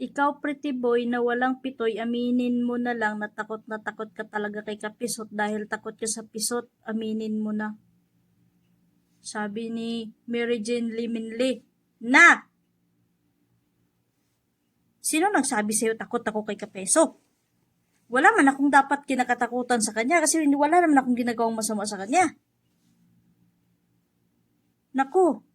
Ikaw, pretty boy, na walang pitoy, aminin mo na lang na takot ka talaga kay Kapisot dahil takot ka sa pisot, aminin mo na. Sabi ni Mary Jane Liminli, na! Sino nagsabi sa'yo takot ako kay Kapeso? Wala man akong dapat kinakatakutan sa kanya kasi wala naman akong ginagawang masama sa kanya. Naku!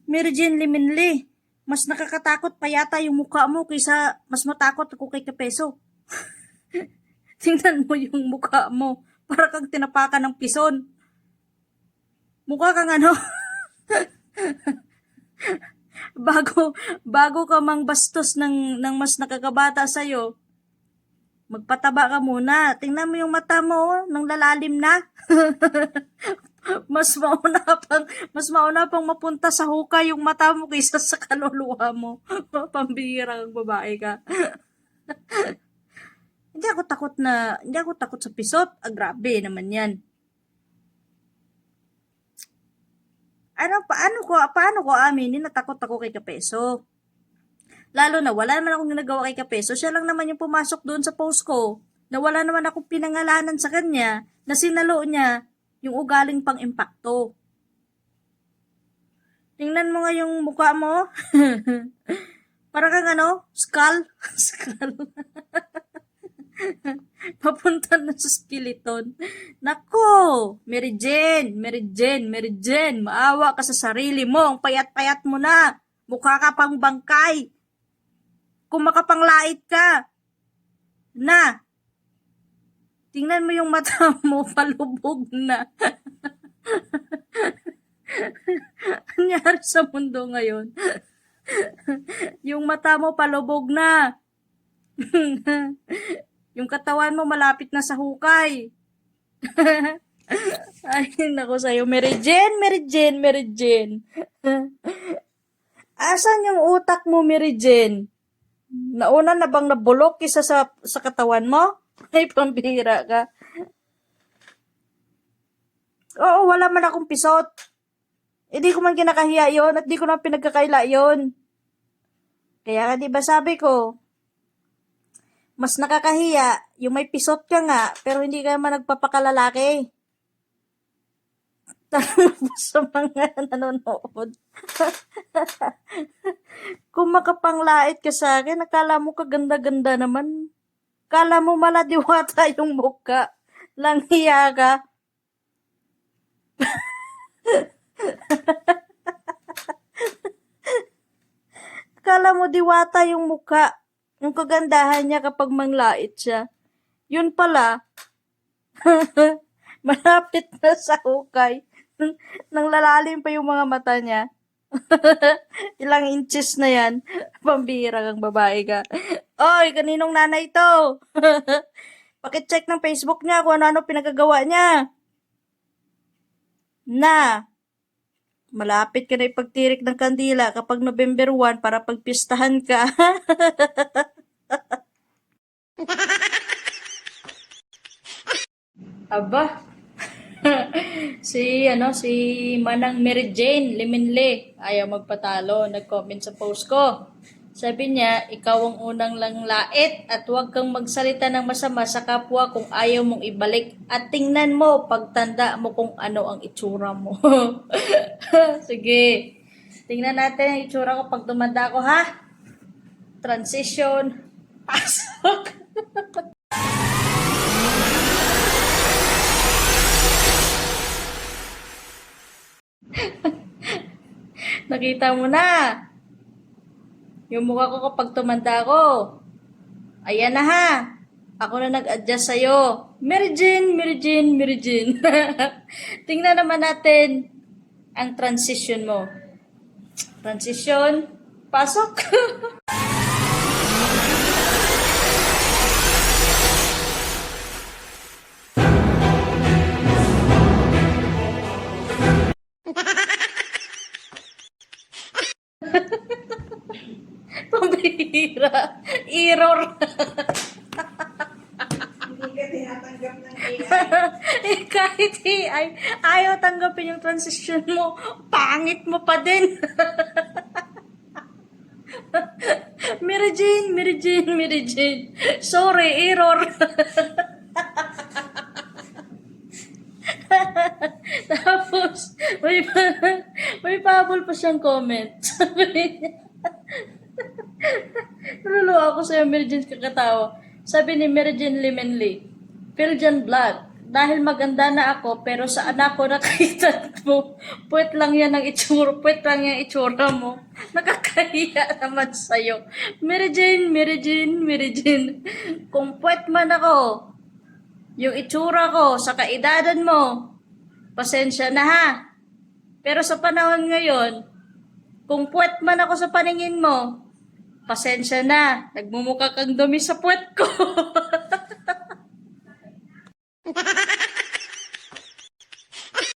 Mary Jane Liminli, mas nakakatakot pa yata yung mukha mo kaysa mas matakot ako kay Kapeso. Tingnan mo yung mukha mo. Para kang tinapakan ng pison. Mukha kang ano? bago ka mang bastos ng mas nakakabata sa'yo, magpataba ka muna. Tingnan mo yung mata mo, nang lalalim na. mas mauna pang mapunta sa hukay yung mata mo kaysa sa kaluluwa mo. Pambihira kang babae ka. Hindi ako takot sa pisot. Grabe naman yan. Paano ko aminin na takot ako kay Kapeso? Lalo na wala naman akong ginagawa kay Kapeso. Siya lang naman yung pumasok doon sa post ko na wala naman akong pinangalanan sa kanya na sinalo niya yung ugaling pang impacto. Tingnan mo nga yung mukha mo. Para kang ano? Skull? Skull. Papunta na sa skeleton. Nako! Mary Jane, maawa ka sa sarili mo. Ang payat-payat mo na. Mukha ka pang bangkay. Kung makapanglait ka. Na! Tingnan mo yung mata mo, palubog na. Anyari sa mundo ngayon? Yung mata mo, palubog na. Yung katawan mo malapit na sa hukay. Ay, nako sa'yo. Mary Jane. Asan yung utak mo, Mary Jane? Nauna na bang nabulok isa sa katawan mo? Ay, pambihira ka. Oo, wala man akong pisot. Hindi ko man kinakahiya yon at di ko na pinagkakaila yon. Kaya di ba sabi ko, mas nakakahiya yung may pisot ka nga, pero hindi ka naman nagpapakalalaki. Sa mga nanonood. Kung makapanglait ka sa akin, nakala mo kaganda-ganda naman. Kala mo maladiwata yung mukha. Langhiya ka. Kala mo diwata yung mukha. Yung kagandahan niya kapag manglait siya. Yun pala, malapit na sa hukay. Nang lalalim pa yung mga mata niya. Ilang inches na yan. Pambihira kang babae ka. Oy, kaninong nanay to? Pakicheck ng Facebook niya kung ano-ano pinagagawa niya. Na, malapit ka na ipagtirik ng kandila kapag November 1 para pagpistahan ka. Aba, si Manang Mary Jane Liminli ayaw magpatalo, nag-comment sa post ko. Sabi niya, ikaw ang unang langlait at huwag kang magsalita ng masama sa kapwa kung ayaw mong ibalik. At tingnan mo, pagtanda mo kung ano ang itsura mo. Sige, tingnan natin ang itsura ko pag tumanda ko, ha? Transition, pasok. Nakita mo na. Yung mukha ko kapag tumanda ko. Ayan na, ha. Ako na nag-adjust sa'yo. Mary Jane. Tingnan naman natin ang transition mo. Transition. Pasok. Pambihira. Error. Hindi ka tinatanggap ng AI. Kahit AI, ayaw tanggapin yung transition mo. Pangit mo pa din. Mary Jane, Mary Jane. Sorry, error. Tapos, may pabol pa siyang comment. Sabi niya, naluluwa ako sa'yo, Mary Jane, kakatawa. Sabi ni Mary Jane Limenly, Piljan Vlog, dahil maganda na ako, pero sa anak ko nakita mo, puwet lang yan ang itsura, puwet lang yung itsura mo. Nakakahiya naman sa'yo. Mary Jane, Mary Jane, Mary Jane, kung puwet man ako, yung itsura ko sa kaedadan mo, pasensya na ha. Pero sa panahon ngayon, kung puwet man ako sa paningin mo, pasensya na. Nagmumukha kang dumi sa puwet ko.